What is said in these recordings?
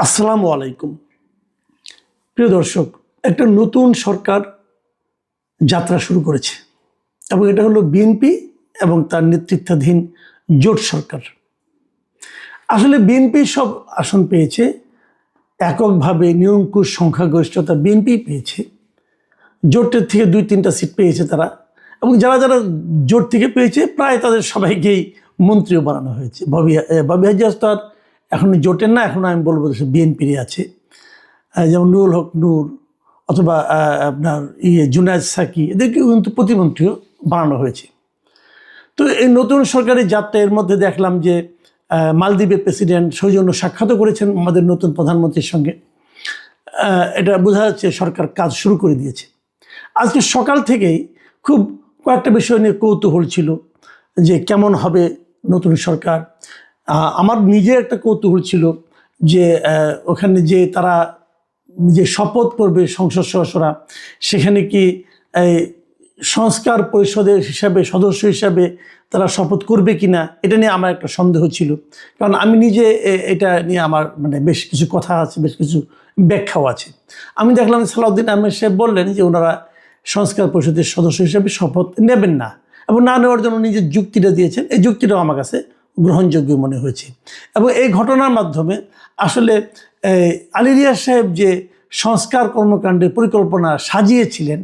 আসসালামু আলাইকুম। প্রিয় দর্শক, একটা নতুন সরকার যাত্রা শুরু করেছে এবং এটা হলো বিএনপি এবং তার নেতৃত্বাধীন জোট সরকার। আসলে বিএনপি সব আসন পেয়েছে, এককভাবে নিরঙ্কুশ সংখ্যাগরিষ্ঠতা বিএনপি পেয়েছে। জোটের থেকে 2-3টা সিট পেয়েছে তারা, এবং যারা যারা জোট থেকে পেয়েছে প্রায় তাদের সবাইকেই মন্ত্রীও বানানো হয়েছে। ববি হাজ্জাজ তো আর এখন জোটের না, এখন আমি বলবো বিএনপিরই আছে। যেমন নুরুল হক নূর অথবা আপনার জুনায়েদ সাকি, এদেরকে কিন্তু প্রতিমন্ত্রীও বানানো হয়েছে। তো এই নতুন সরকারি যাত্রা, এর মধ্যে দেখলাম যে মালদ্বীপের প্রেসিডেন্ট সৌজন্য সাক্ষাৎও করেছেন আমাদের নতুন প্রধানমন্ত্রীর সঙ্গে। এটা বোঝা যাচ্ছে সরকার কাজ শুরু করে দিয়েছে। আজকে সকাল থেকেই খুব কয়েকটা বিষয় নিয়ে কৌতূহল ছিল যে কেমন হবে নতুন সরকার। আমার নিজের একটা কৌতূহল ছিল যে ওখানে যে তারা যে শপথ করবে সংসদ সদস্যরা, সেখানে কি সংস্কার পরিষদের সদস্য হিসাবে তারা শপথ করবে কি না, এটা নিয়ে আমার একটা সন্দেহ ছিল। কারণ আমি নিজে এটা নিয়ে আমার বেশ কিছু কথা আছে, বেশ কিছু ব্যাখ্যাও আছে। আমি দেখলাম সালাউদ্দিন আহমেদ সাহেব বললেন যে ওনারা সংস্কার পরিষদের সদস্য হিসেবে শপথ নেবেন না, এবং না নেওয়ার জন্য নিজের যুক্তিটা দিয়েছেন। এই যুক্তিটাও আমার কাছে গ্রহণযোগ্য মনে হয়েছে। এবং এই ঘটনার মাধ্যমে আসলে আলী রিয়াজ সাহেব যে সংস্কার কর্মকাণ্ডের পরিকল্পনা সাজিয়েছিলেন,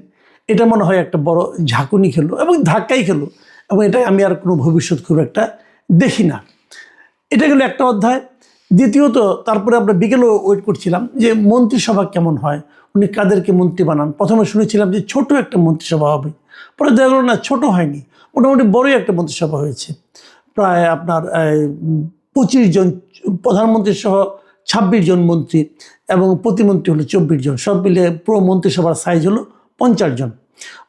এটা মনে হয় একটা বড় ঝাঁকুনি খেলো এবং ধাক্কাই খেলো, এবং এটা আমি আর কোনো ভবিষ্যৎ খুব একটা দেখি না। এটা গেলো একটা অধ্যায়। দ্বিতীয়ত, তারপরে আমরা বিকেলেও ওয়েট করছিলাম যে মন্ত্রিসভা কেমন হয়, উনি কাদেরকে মন্ত্রী বানান। প্রথমে শুনেছিলাম যে ছোট একটা মন্ত্রিসভা হবে, পরে দেখা গেলো না, ছোট হয়নি, মোটামুটি বড়ই একটা মন্ত্রিসভা হয়েছে। প্রায় আপনার 25 জন প্রধানমন্ত্রী সহ 26 জন মন্ত্রী, এবং প্রতিমন্ত্রী হলো 24 জন। সব মিলে পুরো মন্ত্রিসভার সাইজ হলো 50 জন।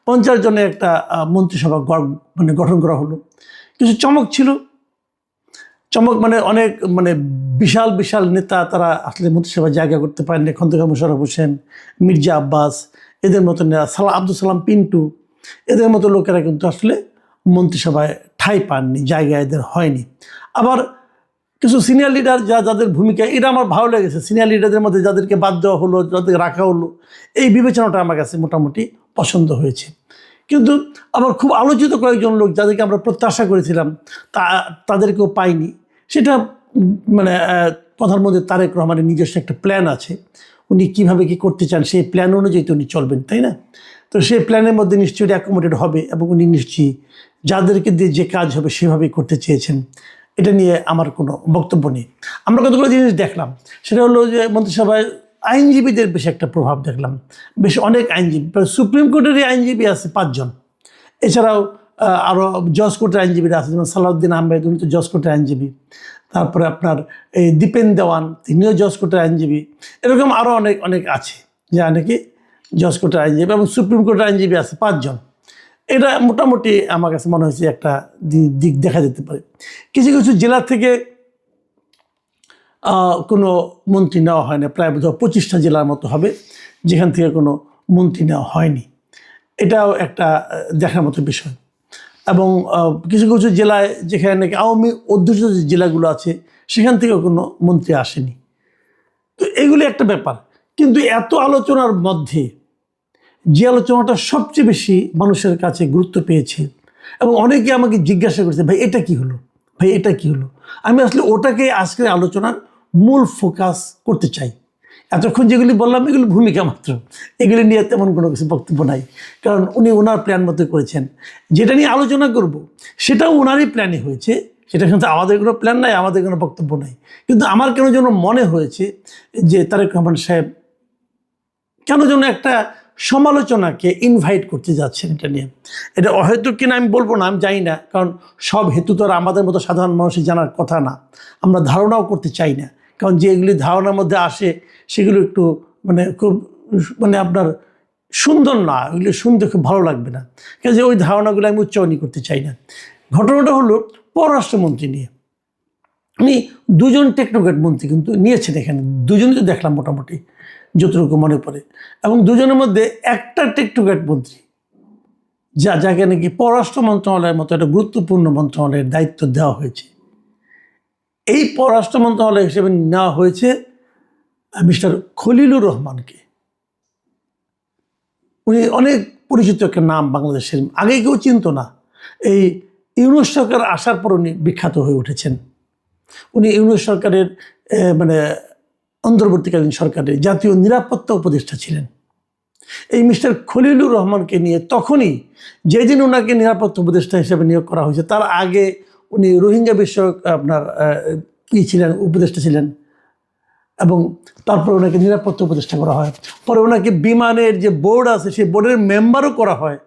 50 জনের একটা মন্ত্রিসভা গঠন করা হলো। কিছু চমক ছিল। চমক অনেক বিশাল বিশাল নেতা তারা আসলে মন্ত্রিসভায় জায়গা করতে পারেননি। খন্দকার মোশাররফ হোসেন, মির্জা আব্বাস, এদের মতো আব্দুল সালাম পিন্টু, এদের মতো লোকেরা কিন্তু আসলে মন্ত্রিসভায় ঠাঁই পাননি, জায়গা এদের হয়নি। আবার কিছু সিনিয়র লিডার যাদের ভূমিকা, এটা আমার ভালো লেগেছে। সিনিয়র লিডারদের মধ্যে যাদেরকে বাদ দেওয়া হলো, যাদেরকে রাখা হলো, এই বিবেচনাটা আমার কাছে মোটামুটি পছন্দ হয়েছে। কিন্তু আবার খুব আলোচিত কয়েকজন লোক যাদেরকে আমরা প্রত্যাশা করেছিলাম তাদেরকেও পাইনি। সেটা প্রধানমন্ত্রী তারেক রহমানের নিজস্ব একটা প্ল্যান আছে, উনি কীভাবে কী করতে চান সেই প্ল্যান অনুযায়ী তো উনি চলবেন, তাই না? তো সেই প্ল্যানের মধ্যে নিশ্চয়ই অ্যাকোমোডেট হবে, এবং উনি নিশ্চয়ই যাদেরকে দিয়ে যে কাজ হবে সেভাবেই করতে চেয়েছেন। এটা নিয়ে আমার কোনো বক্তব্য নেই। আমরা কতগুলো জিনিস দেখলাম, সেটা হলো যে মন্ত্রিসভায় আইনজীবীদের বেশ একটা প্রভাব দেখলাম। বেশ অনেক আইনজীবী, সুপ্রিম কোর্টেরই আইনজীবী আছে 5 জন। এছাড়াও আরও জজ কোর্টের আইনজীবীরা আছে, যেমন সালাউদ্দিন আহমেদ, উনি তো জজ কোর্টের আইনজীবী। তারপরে আপনার এই দীপেন দেওয়ান, তিনিও জজ কোর্টের আইনজীবী। এরকম আরও অনেক অনেক আছে যারা নাকি জজ কোর্টের আইনজীবী, এবং সুপ্রিম কোর্টের আইনজীবী আছে 5 জন। এটা মোটামুটি আমার কাছে মনে হয়েছে একটা দিক দেখা যেতে পারে। কিছু কিছু জেলা থেকে কোনো মন্ত্রী নেওয়া হয় না, প্রায় 25টা জেলার মতো হবে যেখান থেকে কোনো মন্ত্রী নেওয়া হয়নি। এটাও একটা দেখার মতো বিষয়। এবং কিছু কিছু জেলায় যেখানে নাকি আওয়ামী অধ্যুষিত যে জেলাগুলো আছে, সেখান থেকেও কোনো মন্ত্রী আসেনি। তো এগুলি একটা ব্যাপার। কিন্তু এত আলোচনার মধ্যে যে আলোচনাটা সবচেয়ে বেশি মানুষের কাছে গুরুত্ব পেয়েছে, এবং অনেকে আমাকে জিজ্ঞাসা করেছে, ভাই এটা কি হলো, ভাই এটা কি হলো। আমি আসলে ওটাকে আজকের আলোচনার মূল ফোকাস করতে চাই। এতক্ষণ যেগুলি বললাম এগুলি ভূমিকা মাত্র, এগুলি নিয়ে তেমন কোনো কিছু বক্তব্য নাই, কারণ উনি ওনার প্ল্যান মতো করেছেন। যেটা নিয়ে আলোচনা করব সেটাও ওনারই প্ল্যানই হয়েছে, সেটা কিন্তু আমাদের কোনো প্ল্যান নাই, আমাদের কোনো বক্তব্য নাই। কিন্তু আমার কেন যেন মনে হয়েছে যে তারেক রহমান সাহেব কেন যেন একটা সমালোচনাকে ইনভাইট করতে যাচ্ছেন এটা নিয়ে। এটা অহেতুক কিনা আমি বলবো না, আমি জানি না, কারণ সব হেতু তো আর আমাদের মতো সাধারণ মানুষের জানার কথা না। আমরা ধারণাও করতে চাই না, কারণ যেগুলি ধারণার মধ্যে আসে সেগুলো একটু খুব আপনার সুন্দর না, ওইগুলো শুনতে খুব ভালো লাগবে না, কাজে ওই ধারণাগুলো আমি উচ্চারণই করতে চাই না। ঘটনাটা হলো পররাষ্ট্রমন্ত্রী নিয়ে। উনি 2 জন টেকনোক্র্যাট মন্ত্রী কিন্তু নিয়েছেন, এখানে 2 জনই তো দেখলাম মোটামুটি যতটুকু মনে পড়ে, এবং 2 জনের মধ্যে একটা টেকনোক্র্যাট মন্ত্রী যাকে নাকি পররাষ্ট্র মন্ত্রণালয়ের মতো একটা গুরুত্বপূর্ণ মন্ত্রণালয়ের দায়িত্ব দেওয়া হয়েছে। এই পররাষ্ট্র মন্ত্রণালয় হিসেবে নেওয়া হয়েছে মিস্টার খলিলুর রহমানকে। উনি অনেক পরিচিত একটা নাম বাংলাদেশের, আগে কেউ চিনত না। এই ইউনূস সরকার আসার পর উনি বিখ্যাত হয়ে উঠেছেন। উনি ইউনূস সরকারের মানে অন্তর্বর্তীকালীন সরকারের জাতীয় নিরাপত্তা উপদেষ্টা ছিলেন। এই মিস্টার খলিলুর রহমানকে নিয়ে তখনই, যেদিন ওনাকে নিরাপত্তা উপদেষ্টা হিসেবে নিয়োগ করা হয়েছে, তার আগে উনি রোহিঙ্গা বিষয়ক আপনার ছিলেন, উপদেষ্টা ছিলেন, এবং তারপর ওনাকে নিরাপত্তা উপদেষ্টা করা হয়। পরে ওনাকে বিমানের যে বোর্ড আছে সেই বোর্ডের মেম্বারও করা হয়।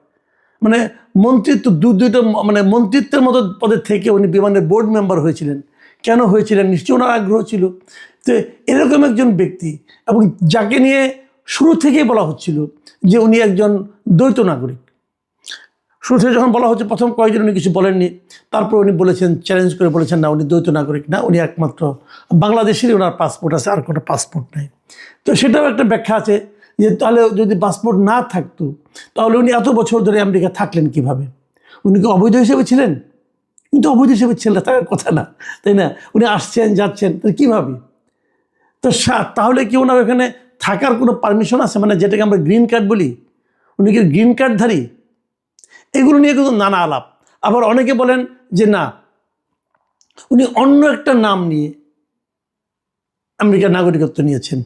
মানে মন্ত্রিত্ব দুইটা মানে মন্ত্রিত্বের মতো পদের থেকে উনি বিমানের বোর্ড মেম্বার হয়েছিলেন। কেন হয়েছিলেন? নিশ্চয়ই ওনার আগ্রহ ছিল। তো এরকম একজন ব্যক্তি, এবং যাকে নিয়ে শুরু থেকেই বলা হচ্ছিল যে উনি একজন দ্বৈত নাগরিক। শুরু থেকে যখন বলা হচ্ছে, প্রথম কয়েকজন উনি কিছু বলেননি, তারপর উনি বলেছেন, চ্যালেঞ্জ করে বলেছেন, না উনি দ্বৈত নাগরিক না, উনি একমাত্র বাংলাদেশেরই ওনার পাসপোর্ট আছে, আর কোনো পাসপোর্ট নেই। তো সেটাও একটা ব্যাখ্যা আছে যে তাহলে যদি পাসপোর্ট না থাকতো তাহলে উনি এত বছর ধরে আমেরিকা থাকলেন কিভাবে? উনি কি অবৈধ হিসেবে ছিলেন? কিন্তু অবৈধ হিসেবে ছিলেন, থাকার কথা না, তাই না? উনি আসছেন যাচ্ছেন, তাহলে কীভাবে? তো তাহলে কি ওনার ওখানে থাকার কোনো পারমিশন আছে? মানে যেটাকে আমরা গ্রিন কার্ড বলি, উনি কি গ্রিন কার্ডধারী? এগুলো নিয়ে কিন্তু নানা আলাপ। আবার অনেকে বলেন যে না, উনি অন্য একটা নাম নিয়ে আমেরিকার নাগরিকত্ব নিয়েছেন,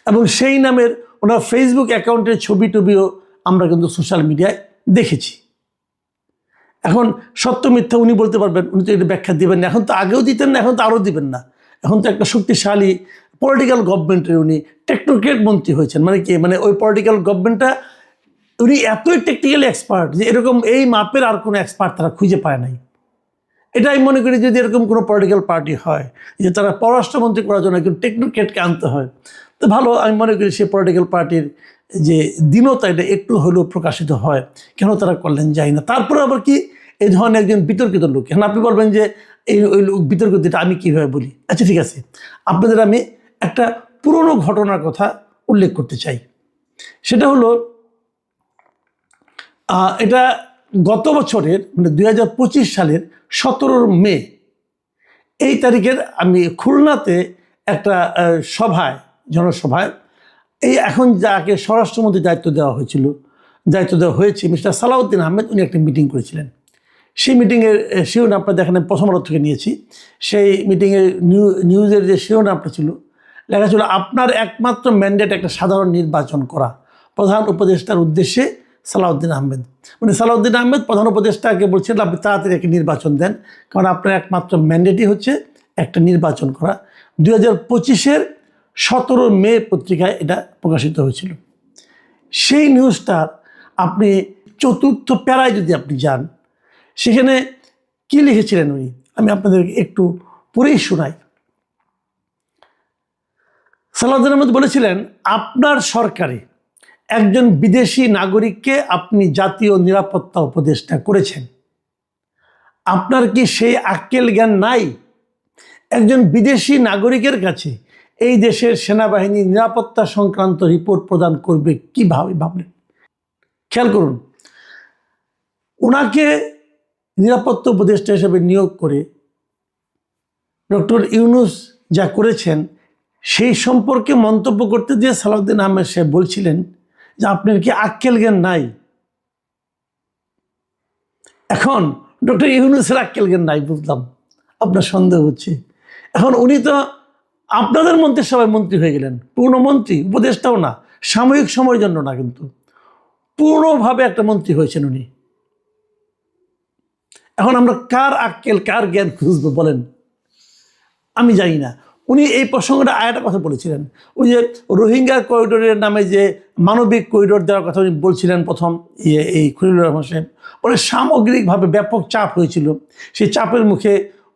এবং সেই নামের ওনার ফেসবুক অ্যাকাউন্টের ছবি টবিও আমরা কিন্তু সোশ্যাল মিডিয়ায় দেখেছি। এখন সত্য মিথ্যা উনি বলতে পারবেন, উনি তো এটা ব্যাখ্যা দেবেন না। এখন তো আগেও দিতেন না, এখন তো আরও দিবেন না। এখন তো একটা শক্তিশালী পলিটিক্যাল গভর্নমেন্টের উনি টেকনোক্রেট মন্ত্রী হয়েছেন। মানে কি, মানে ওই পলিটিক্যাল গভর্নমেন্টটা উনি এতই টেকনিক্যালি এক্সপার্ট যে এরকম এই মাপের আর কোনো এক্সপার্ট তারা খুঁজে পায় নাই। এটা আমি মনে করি, যদি এরকম কোনো পলিটিক্যাল পার্টি হয় যে তারা পররাষ্ট্রমন্ত্রী করার জন্য একজন টেকনোক্রেটকে আনতে হয়, তো ভালো। আমি মনে করি সেই পলিটিক্যাল পার্টির যে দীনতা এটা একটু হলেও প্রকাশিত হয়। কেন তারা করলেন যাই না। তারপরে আবার কি, এই ধরনের একজন বিতর্কিত লোক। এখন আপনি বলবেন যে ওই লোক বিতর্কিত, এটা আমি কীভাবে বলি? আচ্ছা ঠিক আছে, আপনাদের আমি একটা পুরনো ঘটনার কথা উল্লেখ করতে চাই। সেটা হলো, এটা গত বছরের মানে 2025 সালের 17 মে এই তারিখের আমি খুলনাতে একটা সভায়, জনসভায়, এই এখন যাকে স্বরাষ্ট্রমন্ত্রী দায়িত্ব দেওয়া হয়েছে মিস্টার সালাউদ্দিন আহমেদ, উনি একটা মিটিং করেছিলেন। সেই মিটিংয়ের শিরোনামটা দেখেন, আমি প্রথম আলো থেকে নিয়েছি। সেই মিটিংয়ের নিউজের যে শিরোনামটা ছিল, লেখা ছিল, আপনার একমাত্র ম্যান্ডেট একটা সাধারণ নির্বাচন করা, প্রধান উপদেষ্টার উদ্দেশ্যে সালাউদ্দিন আহমেদ। মানে সালাউদ্দিন আহমেদ প্রধান উপদেষ্টাকে বলছিলেন, আপনি তাড়াতাড়ি একটা নির্বাচন দেন, কারণ আপনার একমাত্র ম্যান্ডেটই হচ্ছে একটা নির্বাচন করা। 2025-এর 17 মে পত্রিকায় এটা প্রকাশিত হয়েছিল। সেই নিউজটার আপনি চতুর্থ প্যারায় যদি আপনি যান, সেখানে কি লিখেছিলেন উনি, আমি আপনাদেরকে একটু পড়েই শোনাই। সালাউদ্দিন আহমেদ বলেছিলেন, আপনার সরকারে একজন বিদেশি নাগরিককে আপনি জাতীয় নিরাপত্তা উপদেষ্টা করেছেন। আপনার কি সেই আক্কেল জ্ঞান নাই? একজন বিদেশি নাগরিকের কাছে এই দেশের সেনাবাহিনী নিরাপত্তা সংক্রান্ত রিপোর্ট প্রদান করবে কিভাবে ভাবলেন? খেয়াল করুন, ওনাকে নিরাপত্তা উপদেষ্টা হিসেবে নিয়োগ করে ডক্টর ইউনূস যা করেছেন সেই সম্পর্কে মন্তব্য করতে দিয়ে সালাউদ্দিন আহমেদ সাহেব বলছিলেন যে আপনার কি আক্কেল জ্ঞান নাই? এখন ডক্টর ইউনূসের আক্কেল জ্ঞান নাই বুঝলাম, আপনার সন্দেহ হচ্ছে। এখন উনি তো আপনাদের মন্ত্রিসভায় মন্ত্রী হয়ে গেলেন, পূর্ণমন্ত্রী, উপদেষ্টাও না, সাময়িক সময়ের জন্য না, কিন্তু পূর্ণভাবে একটা মন্ত্রী হয়েছেন উনি। এখন আমরা কার আক্কেল কার জ্ঞান খুঁজবো বলেন? আমি জানি না। উনি এই প্রসঙ্গটা আরেকটা কথা বলেছিলেন, ওই যে রোহিঙ্গা করিডোরের নামে যে মানবিক করিডোর দেওয়ার কথা উনি বলছিলেন প্রথম, এই খলিলুর রহমান সাহেব। পরে সামগ্রিকভাবে ব্যাপক চাপ হয়েছিল, সেই চাপের মুখে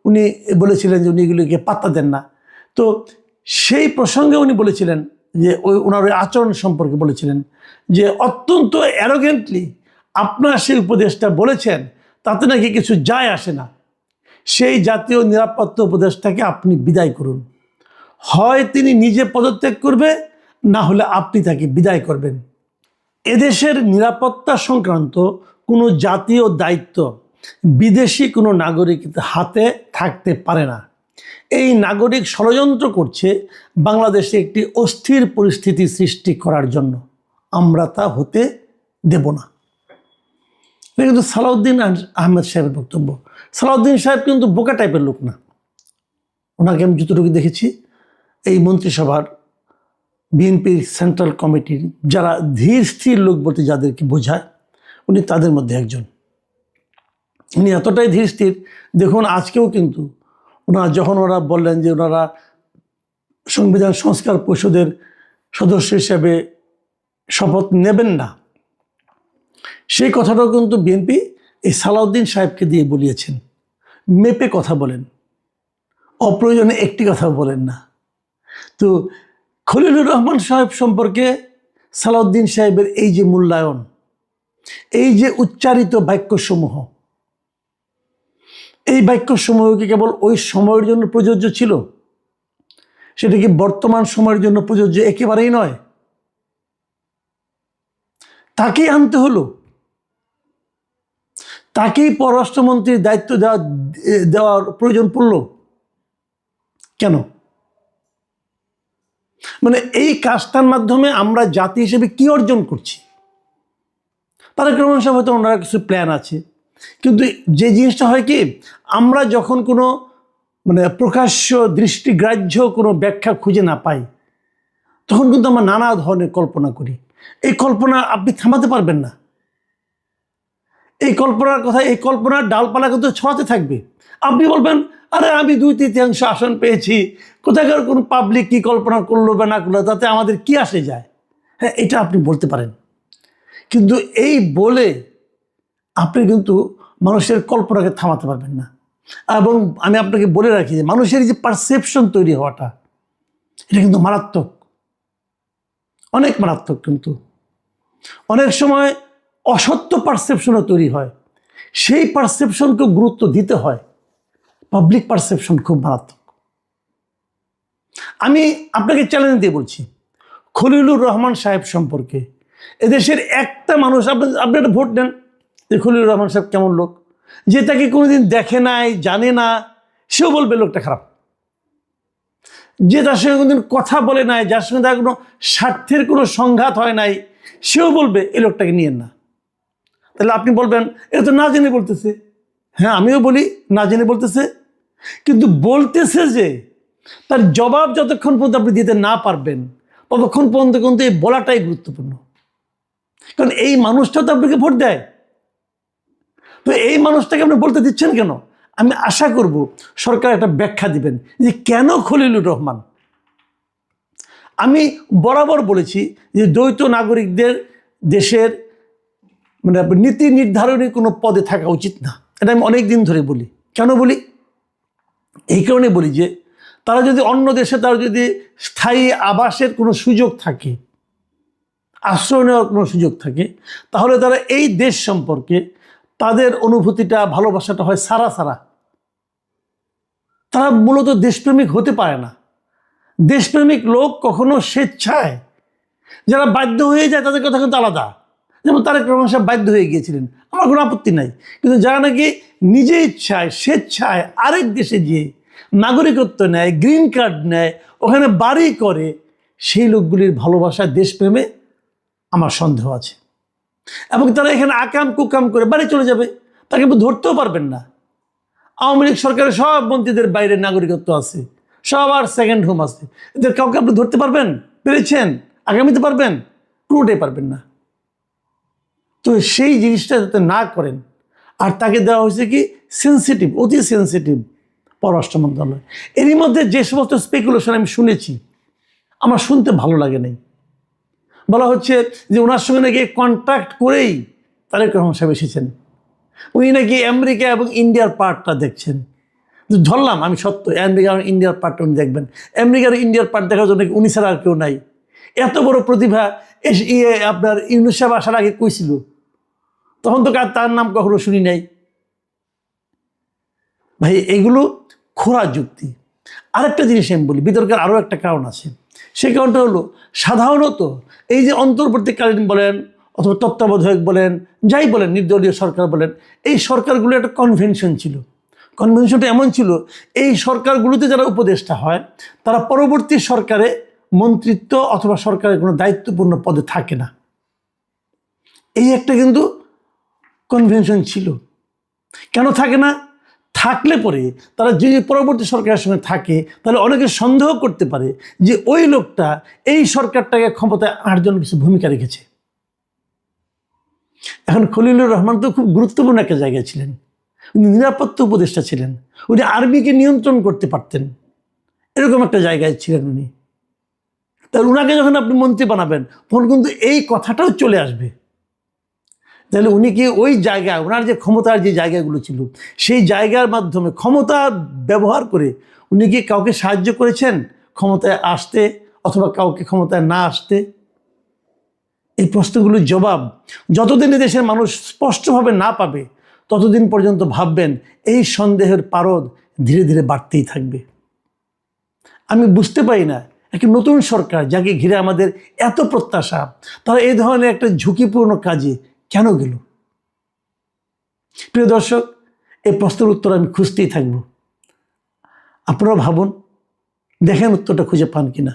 উনি বলেছিলেন যে উনি এগুলিকে পাত্তা দেন না। তো সেই প্রসঙ্গে উনি বলেছিলেন যে ওনার ওই আচরণ সম্পর্কে বলেছিলেন যে অত্যন্ত অ্যারোগেন্টলি আপনার সেই উপদেশটা বলেছেন, তাতে নাকি কিছু যায় আসে না। সেই জাতীয় নিরাপত্তা উপদেষ্টাকে আপনি বিদায় করুন। হয় তিনি নিজে পদত্যাগ করবে, না হলে আপনি তাকে বিদায় করবেন। এদেশের নিরাপত্তা সংক্রান্ত কোনো জাতীয় দায়িত্ব বিদেশি কোনো নাগরিকের হাতে থাকতে পারে না। এই নাগরিক ষড়যন্ত্র করছে বাংলাদেশে একটি অস্থির পরিস্থিতি সৃষ্টি করার জন্য। আমরা তা হতে দেব না। এটা কিন্তু সালাউদ্দিন আহমেদ সাহেবের বক্তব্য। সালাউদ্দিন সাহেব কিন্তু বোকা টাইপের লোক না। ওনাকে আমি যতটুকু দেখেছি এই মন্ত্রিসভার বিএনপির সেন্ট্রাল কমিটির যারা ধীর স্থির লোক বলতে যাদেরকে বোঝায়, উনি তাদের মধ্যে একজন। উনি এতটাই ধীর স্থির, দেখুন আজকেও কিন্তু যখন ওরা বললেন যে ওনারা সংবিধান সংস্কার পরিষদের সদস্য হিসেবে শপথ নেবেন না, সেই কথাটাও কিন্তু বিএনপি এই সালাউদ্দিন সাহেবকে দিয়ে বলিয়েছেন। মেপে কথা বলেন, অপ্রয়োজনে একটি কথা বলেন না। তো খলিলুর রহমান সাহেব সম্পর্কে সালাউদ্দিন সাহেবের এই যে মূল্যায়ন, এই যে উচ্চারিত বাক্যসমূহ, এই বাক্যসমূহ কি কেবল ওই সময়ের জন্য প্রযোজ্য ছিল? সেটা কি বর্তমান সময়ের জন্য প্রযোজ্য? একেবারেই নয়। তাকেই আনতে হলো, তাকেই পররাষ্ট্রমন্ত্রীর দায়িত্ব দেওয়ার প্রয়োজন পড়ল কেন? মানে এই কাজটার মাধ্যমে আমরা জাতি হিসেবে কি অর্জন করছি? তারেক রহমান সাহেব হয়তো ওনারা কিছু প্ল্যান আছে, কিন্তু যে জিনিসটা হয় কি, আমরা যখন কোনো প্রকাশ্য দৃষ্টিগ্রাহ্য কোনো ব্যাখ্যা খুঁজে না পাই, তখন কিন্তু আমরা নানা ধরনের কল্পনা করি। এই কল্পনা আপনি থামাতে পারবেন না। এই কল্পনার কথা, এই কল্পনার ডালপালা কিন্তু ছড়াতে থাকবে। আপনি বলবেন, আরে আমি 2/3 আসন পেয়েছি, কোথাকার কোন পাবলিক কি কল্পনা করলো বা না করলো তাতে আমাদের কি আসে যায়? হ্যাঁ, এটা আপনি বলতে পারেন, কিন্তু এই বলে আপনি কিন্তু মানুষের কল্পনাকে থামাতে পারবেন না। এবং আমি আপনাকে বলে রাখি যে মানুষের যে পারসেপশন তৈরি হওয়াটা, এটা কিন্তু মারাত্মক, অনেক মারাত্মক। কিন্তু অনেক সময় অসত্য পারসেপশনও তৈরি হয়, সেই পারসেপশনকে গুরুত্ব দিতে হয়। পাবলিক পারসেপশন খুব মারাত্মক। আমি আপনাকে চ্যালেঞ্জ দিয়ে বলছি, খলিলুর রহমান সাহেব সম্পর্কে এদেশের একটা মানুষ, আপনি একটা ভোট দেন যে খলিলুর রহমান সাহেব কেমন লোক, যে তাকে কোনোদিন দেখে নাই, জানে না, সেও বলবে লোকটা খারাপ। যে তার সঙ্গে কোনোদিন কথা বলে নাই, যার সঙ্গে তার কোনো স্বার্থের কোনো সংঘাত হয় নাই, সেও বলবে এই লোকটাকে নিয়েন না। তাহলে আপনি বলবেন এটা তো না জেনে বলতেছে। হ্যাঁ, আমিও বলি না জেনে বলতেছে, কিন্তু বলতেছে যে তার জবাব যতক্ষণ পর্যন্ত আপনি দিতে না পারবেন ততক্ষণ পর্যন্ত কিন্তু এই বলাটাই গুরুত্বপূর্ণ। কারণ এই মানুষটা তো আপনাকে ভোট দেয়, তো এই মানুষটাকে আপনি বলতে দিচ্ছেন কেন? আমি আশা করব সরকার একটা ব্যাখ্যা দিবেন যে কেন খলিলুর রহমান। আমি বরাবর বলেছি যে দ্বৈত নাগরিকদের দেশের নীতি নির্ধারণী কোনো পদে থাকা উচিত না। এটা আমি অনেক দিন ধরে বলি। কেন বলি? এই কারণে বলি যে তারা যদি অন্য দেশে তার যদি স্থায়ী আবাসের কোনো সুযোগ থাকে, আশ্রয় নেওয়ার কোনো সুযোগ থাকে, তাহলে তারা এই দেশ সম্পর্কে তাদের অনুভূতিটা, ভালোবাসাটা হয় সারা সারা। তারা মূলত দেশপ্রেমিক হতে পারে না। দেশপ্রেমিক লোক কখনো স্বেচ্ছায়, যারা বাধ্য হয়ে যায় তাদের কথা কিন্তু আলাদা। যেমন তারেক রহমান সাহেব বাধ্য হয়ে গিয়েছিলেন, আমার কোনো আপত্তি নাই। কিন্তু যারা নাকি নিজে ইচ্ছায়, স্বেচ্ছায় আরেক দেশে গিয়ে নাগরিকত্ব নেয়, গ্রিন কার্ড নেয়, ওখানে বাড়ি করে, সেই লোকগুলির ভালোবাসা, দেশপ্রেমে আমার সন্দেহ আছে। এবং তারা এখানে আকাম কুকাম করে বাড়ি চলে যাবে, তাকে আপনি ধরতেও পারবেন না। আওয়ামী লীগ সরকারের সব মন্ত্রীদের বাইরে নাগরিকত্ব আছে, সবার সেকেন্ড হোম আছে, এদের কাউকে আপনি ধরতে পারবেন? পেরেছেন? আগামীতে পারবেন? কোনোটাই পারবেন না। তো সেই জিনিসটা যাতে না করেন। আর তাকে দেওয়া হয়েছে কি সেন্সিটিভ, অতি সেন্সিটিভ পররাষ্ট্র মন্ত্রণালয়। এরই মধ্যে যে সমস্ত স্পেকুলেশন আমি শুনেছি, আমার শুনতে ভালো লাগে নাই। বলা হচ্ছে যে ওনার সঙ্গে নাকি কন্ট্যাক্ট করেই তারেক রহমান সাহেব এসেছেন, উনি নাকি আমেরিকা এবং ইন্ডিয়ার পার্টটা দেখছেন। ধরলাম আমি সত্য, আমেরিকা এবং ইন্ডিয়ার পার্টটা উনি দেখবেন। আমেরিকার ইন্ডিয়ার পার্ট দেখার জন্য উনি ছাড়া আর কেউ নাই। এত বড় প্রতিভা আপনার ইউনুস সাহেব আসার আগে কইছিল, তখন তো তার নাম কখনো শুনি নাই। ভাই, এগুলো খোঁড়া যুক্তি। আরেকটা জিনিস আমি বলি, বিতর্কের আরও একটা কারণ আছে। সেই কারণটা হলো, সাধারণত এই যে অন্তর্বর্তীকালীন বলেন অথবা তত্ত্বাবধায়ক বলেন, যাই বলেন, নির্দলীয় সরকার বলেন, এই সরকারগুলো একটা কনভেনশন ছিল। কনভেনশনটা এমন ছিল, এই সরকারগুলোতে যারা উপদেষ্টা হয় তারা পরবর্তী সরকারে মন্ত্রিত্ব অথবা সরকারের কোনো দায়িত্বপূর্ণ পদে থাকে না। এই একটা কিন্তু কনভেনশন ছিল। কেন থাকে না? থাকলে পরে তারা যে পরবর্তী সরকারের সঙ্গে থাকে, তাহলে অনেকে সন্দেহ করতে পারে যে ওই লোকটা এই সরকারটাকে ক্ষমতায় আনার জন্য কিছু ভূমিকা রেখেছে। এখন খলিলুর রহমান তো খুব গুরুত্বপূর্ণ একটা জায়গায় ছিলেন, উনি নিরাপত্তা উপদেষ্টা ছিলেন, উনি আর্মিকে নিয়ন্ত্রণ করতে পারতেন, এরকম একটা জায়গায় ছিলেন উনি। তাহলে উনাকে যখন আপনি মন্ত্রী বানাবেন তখন কিন্তু এই কথাটাও চলে আসবে। তাহলে উনি কি ওই জায়গায়, ওনার যে ক্ষমতার যে জায়গাগুলো ছিল সেই জায়গার মাধ্যমে ক্ষমতা ব্যবহার করে উনি কি কাউকে সাহায্য করেছেন ক্ষমতায় আসতে অথবা কাউকে ক্ষমতায় না আসতে? এই প্রশ্নগুলোর জবাব যতদিন দেশের মানুষ স্পষ্টভাবে না পাবে ততদিন পর্যন্ত ভাববেন এই সন্দেহের পারদ ধীরে ধীরে বাড়তেই থাকবে। আমি বুঝতে পারি না একটা নতুন সরকার যাকে ঘিরে আমাদের এত প্রত্যাশা, তারা এই ধরনের একটা ঝুঁকিপূর্ণ কাজে কেন গেল? প্রিয় দর্শক, এই প্রশ্নের উত্তর আমি খুঁজতেই থাকব। আপনারা ভাবুন, দেখেন উত্তরটা খুঁজে পান কিনা।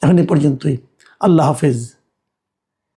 এখন এই পর্যন্তই। আল্লাহ হাফেজ।